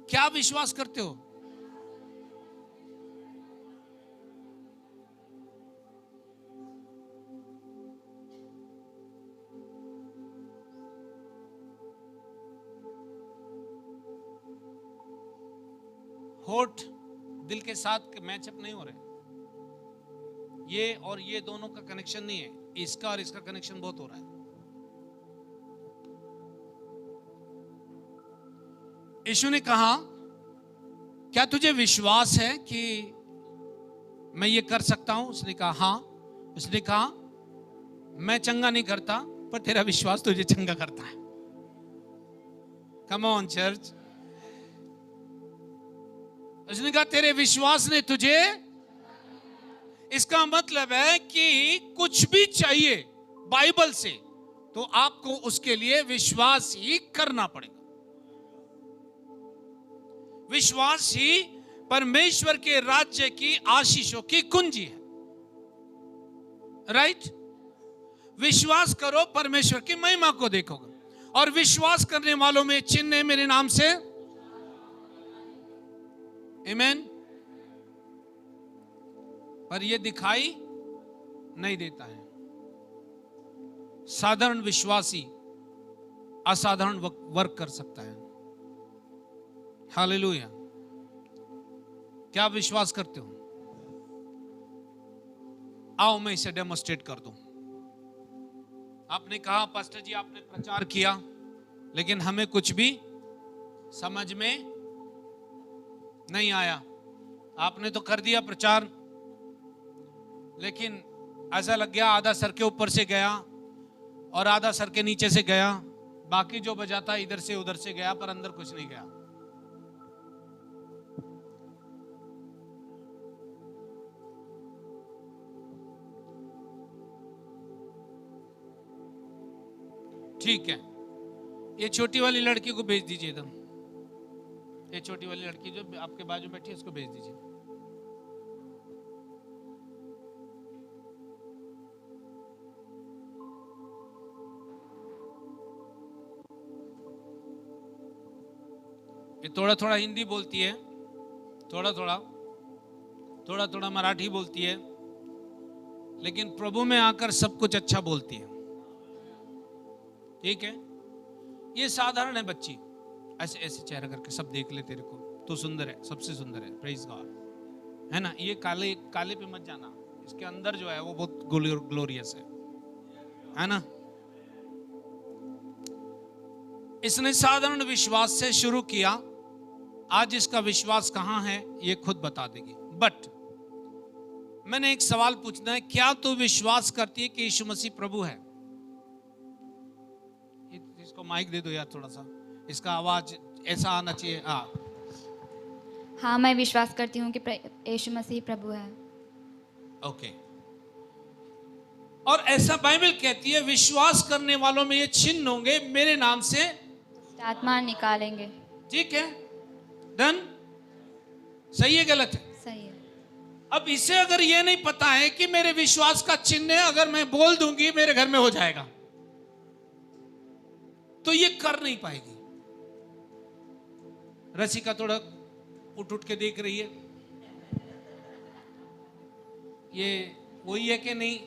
क्या विश्वास करते हो? होठ दिल के साथ मैचअप नहीं हो रहे, ये और ये दोनों का कनेक्शन नहीं है, इसका और इसका कनेक्शन बहुत हो रहा है। यीशु ने कहा, क्या तुझे विश्वास है कि मैं ये कर सकता हूं? उसने कहा हां। उसने कहा, मैं चंगा नहीं करता, पर तेरा विश्वास तुझे चंगा करता है। कम ऑन चर्च। उसने कहा तेरे विश्वास ने तुझे, इसका मतलब है कि कुछ भी चाहिए बाइबल से तो आपको उसके लिए विश्वास ही करना पड़ेगा। विश्वास ही परमेश्वर के राज्य की आशीषों की कुंजी है। राइट? विश्वास करो, परमेश्वर की महिमा को देखोगे, और विश्वास करने वालों में चिन्ह है मेरे नाम से। आमीन। पर यह दिखाई नहीं देता है। साधारण विश्वासी असाधारण वर्क कर सकता है। हालेलुया। क्या आप विश्वास करते हो? आओ मैं इसे डेमोस्ट्रेट कर दूं। आपने कहा पास्टर जी आपने प्रचार किया, लेकिन हमें कुछ भी समझ में नहीं आया। आपने तो कर दिया प्रचार, लेकिन ऐसा लग गया आधा सर के ऊपर से गया और आधा सर के नीचे से गया। बाकी जो बजाता इधर से उधर से गया, पर अंदर कुछ नहीं गया। ठीक है, ये छोटी वाली लड़की को भेज दीजिए इधर। ये छोटी वाली लड़की जो आपके बाजू बैठी है, उसको भेज दीजिए। ये थोड़ा थोड़ा हिंदी बोलती है, थोड़ा थोड़ा मराठी बोलती है, लेकिन प्रभु में आकर सब कुछ अच्छा बोलती है। ठीक है, ये साधारण है बच्ची। ऐसे ऐसे चेहरा करके सब देख ले, तेरे को तो सुंदर है, सबसे सुंदर है, प्रेज गॉड, है ना। ये काले काले पे मत जाना, इसके अंदर जो है वो बहुत ग्लोरियस है ना। इसने साधारण विश्वास से शुरू किया, आज इसका विश्वास कहां है ये खुद बता देगी। बट मैंने एक सवाल पूछना है, क्या तू विश्वास करती है कि यीशु मसीह प्रभु है? इसको माइक दे दो यार, थोड़ा सा इसका आवाज ऐसा आना चाहिए। हाँ, मैं विश्वास करती हूँ कि यीशु मसीह प्रभु है। ओके। और ऐसा बाइबल कहती है, विश्वास करने वालों में ये चिन्ह होंगे, मेरे नाम से आत्मा निकालेंगे। ठीक है, डन। सही है गलत है? सही है। अब इसे अगर ये नहीं पता है कि मेरे विश्वास का चिन्ह है, अगर मैं बोल दूंगी मेरे घर में हो जाएगा, तो ये कर नहीं पाएगी। रसिका थोड़ा उठ के देख रही है, ये वही है कि नहीं?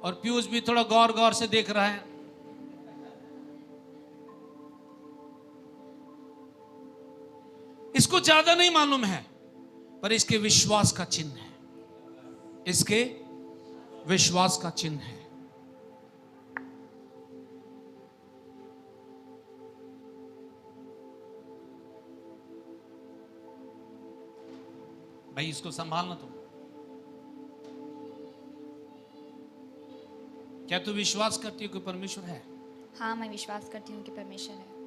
और पीयूष भी थोड़ा गौर गौर से देख रहा है। इसको ज्यादा नहीं मालूम है, पर इसके विश्वास का चिन्ह है, इसके विश्वास का चिन्ह है। भाई इसको संभालना तुम। क्या तू विश्वास करती हो कि परमेश्वर है? हाँ, मैं विश्वास करती हूँ कि परमेश्वर है।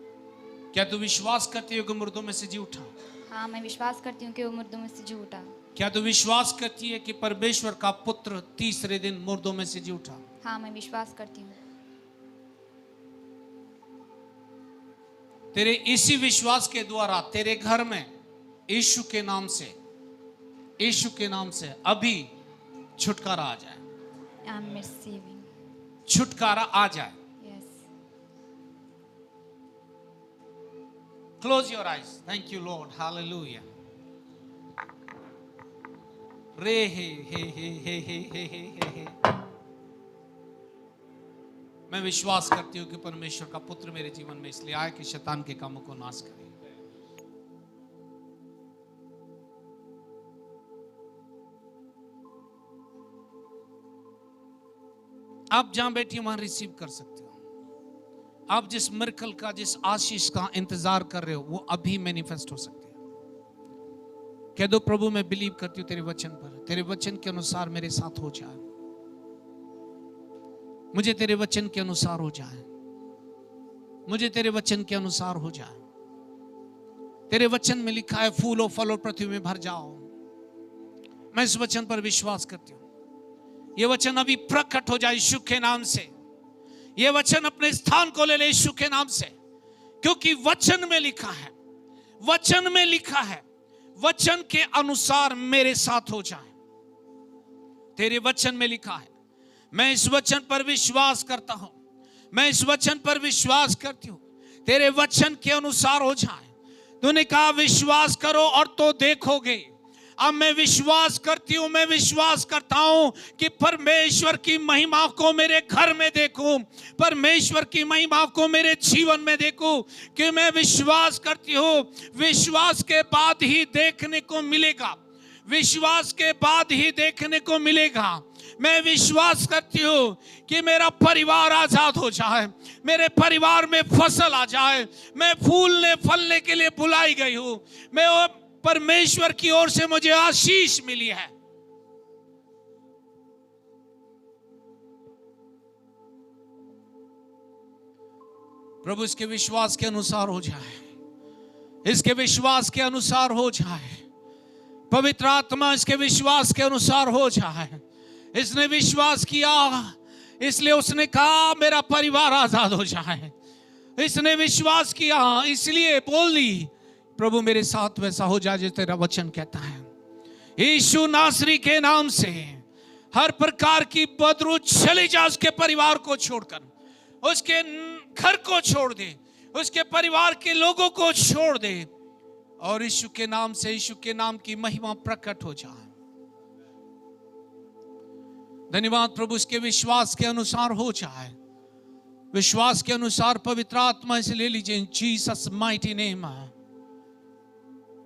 क्या तू विश्वास करती हो कि मुर्दों में से जी उठा? हाँ, मैं विश्वास करती हूँ कि वो मुर्दों में से जी उठा। क्या तू विश्वास करती है कि परमेश्वर का पुत्र तीसरे दिन मुर्दों में से जी उठा? हाँ, मैं विश्वास करती हूँ। तेरे इसी विश्वास के द्वारा तेरे घर में यीशु के नाम से अभी छुटकारा आ जाए। I'm receiving. छुटकारा आ जाए। Yes. Close your eyes. Thank you, Lord. Hallelujah. रे हे। मैं विश्वास करती हूँ कि परमेश्वर का पुत्र मेरे जीवन में इसलिए आया कि शैतान के कामों को नाश करे। आप जहां बैठी वहां रिसीव कर सकते हो। आप जिस मिरेकल का, जिस आशीष का इंतजार कर रहे हो, वो अभी मैनिफेस्ट हो सकते हैं। कह दो, प्रभु मैं बिलीव करती हूँ तेरे वचन पर, तेरे वचन के अनुसार मेरे साथ हो जाए, मुझे तेरे वचन के अनुसार हो जाए, मुझे तेरे वचन के अनुसार हो जाए। तेरे वचन में लिखा है फूल और फल और पृथ्वी में भर जाओ। मैं इस वचन पर विश्वास करती हूँ। ये वचन अभी प्रकट हो जाए यीशु के नाम से। ये वचन अपने स्थान को ले ले यीशु के नाम से, क्योंकि वचन में लिखा है, वचन में लिखा है, वचन के अनुसार मेरे साथ हो जाए। तेरे वचन में लिखा है, मैं इस वचन पर विश्वास करता हूं, मैं इस वचन पर विश्वास करती हूं, तेरे वचन के अनुसार हो जाए। तूने कहा विश्वास करो और तो देखोगे। अब मैं विश्वास करती हूं, मैं विश्वास करता हूं कि परमेश्वर की महिमा को मेरे घर में देखूं, परमेश्वर की महिमा को मेरे जीवन में देखूं, कि मैं विश्वास करती हूं विश्वास के बाद ही देखने को मिलेगा, विश्वास के बाद ही देखने को मिलेगा। मैं विश्वास करती हूँ कि मेरा परिवार आजाद हो जाए, मेरे परिवार में फसल आ जाए, मैं फूलने फलने के लिए बुलाई गई हूँ, मैं परमेश्वर की ओर से मुझे आशीष मिली है। प्रभु इसके विश्वास के अनुसार हो जाए, इसके विश्वास के अनुसार हो जाए। पवित्र आत्मा इसके विश्वास के अनुसार हो जाए। इसने विश्वास किया इसलिए उसने कहा मेरा परिवार आजाद हो जाए। इसने विश्वास किया इसलिए बोली प्रभु मेरे साथ वैसा हो जाए जैसे तेरा वचन कहता है। यीशु नासरी के नाम से हर प्रकार की बदरू चली जा, उसके परिवार को छोड़कर, उसके घर को छोड़ दे, उसके परिवार के लोगों को छोड़ दे, और यीशु के नाम से, यीशु के नाम की महिमा प्रकट हो जाए। धन्यवाद प्रभु, इसके विश्वास के अनुसार हो जाए, विश्वास के अनुसार। पवित्र आत्मा से ले लीजिए इन जीसस माइटी नेम।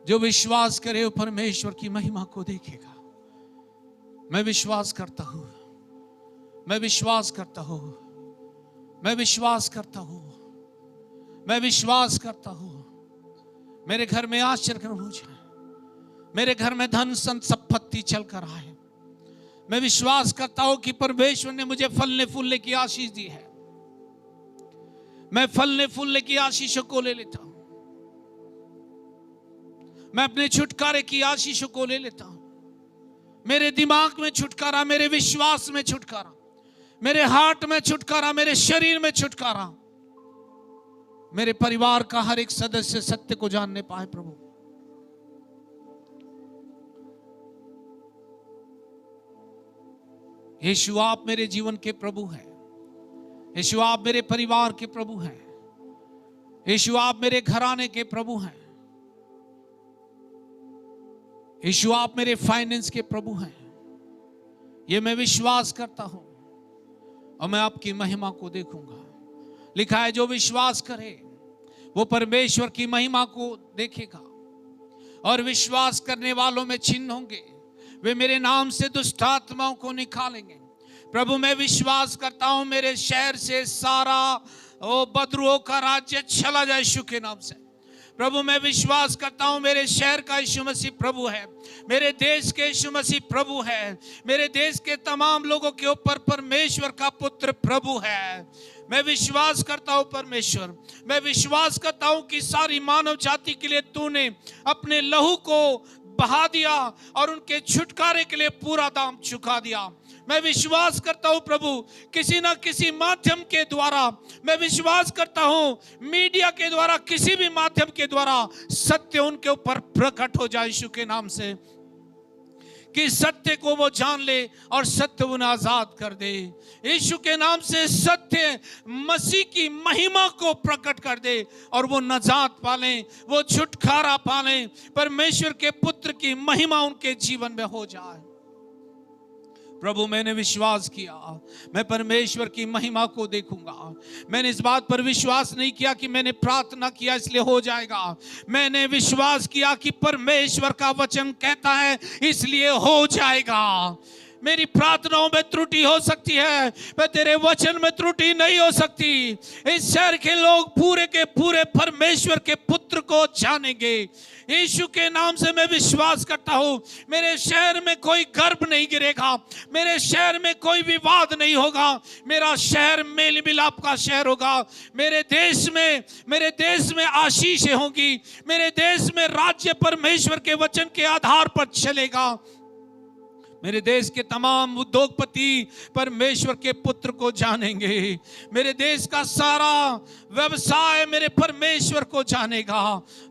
जो विश्वास करे वो परमेश्वर की महिमा को देखेगा। मैं विश्वास करता हूं, मैं विश्वास करता हूं, मैं विश्वास करता हूं, मैं विश्वास करता हूं। मेरे घर में आश्चर्य हो जाए, मेरे घर में धन संपत्ति चल कर आए। मैं विश्वास करता हूं कि परमेश्वर ने मुझे फलने फूलने की आशीष दी है। मैं फलने फूलने की आशीषों को ले लेता हूं, मैं अपने छुटकारे की आशीषों को ले लेता हूं। मेरे दिमाग में छुटकारा, मेरे विश्वास में छुटकारा, मेरे हार्ट में छुटकारा, मेरे शरीर में छुटकारा। मेरे परिवार का हर एक सदस्य सत्य को जानने पाए। प्रभु यीशु आप मेरे जीवन के प्रभु हैं। यीशु आप मेरे परिवार के प्रभु हैं। यीशु आप मेरे घराने के प्रभु हैं। यीशु आप मेरे फाइनेंस के प्रभु हैं। ये मैं विश्वास करता हूं और मैं आपकी महिमा को देखूंगा। लिखा है जो विश्वास करे वो परमेश्वर की महिमा को देखेगा, और विश्वास करने वालों में चिन्ह होंगे, वे मेरे नाम से दुष्ट आत्माओं को निकालेंगे। प्रभु मैं विश्वास करता हूं मेरे शहर से सारा बदरुओं का राज्य चला जाए यीशु के नाम से। प्रभु मैं विश्वास करता हूं मेरे शहर का यीशु मसीह प्रभु है, मेरे देश के यीशु मसीह प्रभु है, मेरे देश के तमाम लोगों के ऊपर परमेश्वर का पुत्र प्रभु है। मैं विश्वास करता हूं परमेश्वर, मैं विश्वास करता हूं कि सारी मानव जाति के लिए तूने अपने लहू को बहा दिया और उनके छुटकारे के लिए पूरा दाम चुका दिया। मैं विश्वास करता हूं प्रभु किसी ना किसी माध्यम के द्वारा, मैं विश्वास करता हूं मीडिया के द्वारा, किसी भी माध्यम के द्वारा सत्य उनके ऊपर प्रकट हो जाए यीशु के नाम से, कि सत्य को वो जान ले और सत्य उन्हें आजाद कर दे। यीशु के नाम से सत्य मसीह की महिमा को प्रकट कर दे और वो नजात पालें, वो छुटकारा पालें, परमेश्वर के पुत्र की महिमा उनके जीवन में हो जाए। प्रभु मैंने विश्वास किया मैं परमेश्वर की महिमा को देखूंगा। मैंने इस बात पर विश्वास नहीं किया कि मैंने प्रार्थना किया इसलिए हो जाएगा। मैंने विश्वास किया कि परमेश्वर का वचन कहता है इसलिए हो जाएगा। मेरी प्रार्थनाओं में त्रुटि हो सकती है, पर तेरे वचन में त्रुटि नहीं हो सकती। इस शहर के लोग पूरे के पूरे परमेश्वर के पुत्र को जानेंगे। यीशु के नाम से मैं विश्वास करता हूं मेरे शहर में कोई गर्भ नहीं गिरेगा, मेरे शहर में कोई विवाद नहीं होगा, मेरा शहर मेल मिलाप का शहर होगा। मेरे देश में आशीषें होंगी, मेरे देश में राज्य परमेश्वर के वचन के आधार पर चलेगा। मेरे देश के तमाम उद्योगपति परमेश्वर के पुत्र को जानेंगे। मेरे देश का सारा व्यवसाय मेरे परमेश्वर को जानेगा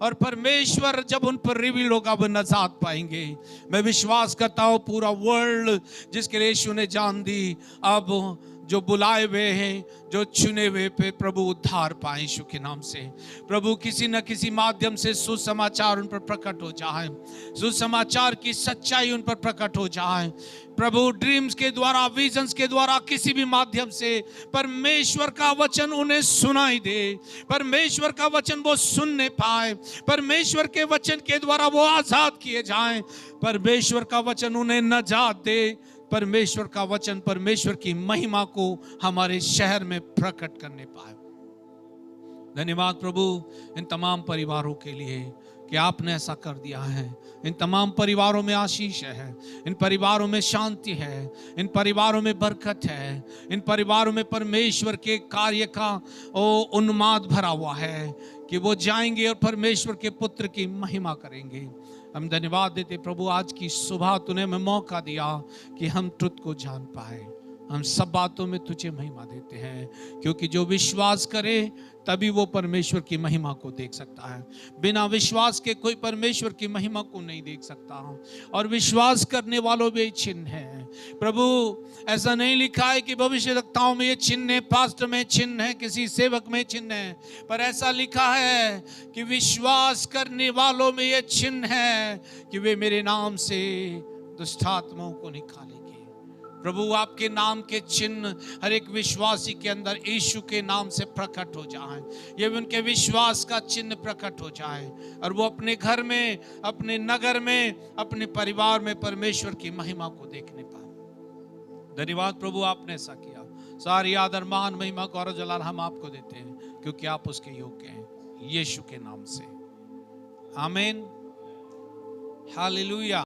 और परमेश्वर जब उन पर रिवील होगा वो नजात पाएंगे। मैं विश्वास करता हूँ पूरा वर्ल्ड जिसके लिए यीशु ने जान दी, अब जो बुलाए हुए हैं, जो चुने हुए पे प्रभु उद्धार पाए यीशु के नाम से। प्रभु किसी न किसी माध्यम से सुसमाचार उन पर प्रकट हो जाए, सुसमाचार की सच्चाई उन पर प्रकट हो जाए। प्रभु ड्रीम्स के द्वारा, विजन्स के द्वारा, किसी भी माध्यम से परमेश्वर का वचन उन्हें सुनाई दे, परमेश्वर का वचन वो सुनने पाए, परमेश्वर के वचन के द्वारा वो आजाद किए जाएं, परमेश्वर का वचन उन्हें नजात दे, परमेश्वर का वचन परमेश्वर की महिमा को हमारे शहर में प्रकट करने पाए। धन्यवाद प्रभु इन तमाम परिवारों के लिए कि आपने ऐसा कर दिया है। इन तमाम परिवारों में आशीष है, इन परिवारों में शांति है, इन परिवारों में बरकत है, इन परिवारों में परमेश्वर के कार्य का उन्माद भरा हुआ है कि वो जाएंगे और परमेश्वर के पुत्र की महिमा करेंगे। हम धन्यवाद देते प्रभु, आज की सुबह तूने हमें मौका दिया कि हम तुझ को जान पाए। हम सब बातों में तुझे महिमा देते हैं, क्योंकि जो विश्वास करे तभी वो परमेश्वर की महिमा को देख सकता है। बिना विश्वास के कोई परमेश्वर की महिमा को नहीं देख सकता। और विश्वास करने वालों में चिन्ह है प्रभु। ऐसा नहीं लिखा है कि भविष्यवक्ताओं में ये चिन्ह है, पास्टर में चिन्ह है, किसी सेवक में चिन्ह है, पर ऐसा लिखा है कि विश्वास करने वालों में ये चिन्ह है कि वे मेरे नाम से दुष्टात्माओं को निकालेंगे। प्रभु आपके नाम के चिन्ह हर एक विश्वासी के अंदर यीशु के नाम से प्रकट हो जाए, ये उनके विश्वास का चिन्ह प्रकट हो जाए और वो अपने घर में, अपने नगर में, अपने परिवार में परमेश्वर की महिमा को देखने पाए। धन्यवाद प्रभु, आपने ऐसा किया। सारी आदर, मान, महिमा, गौरव, जलाल हम आपको देते हैं, क्योंकि आप उसके योग्य हैं, यीशु के नाम से। आमीन, हालेलुया।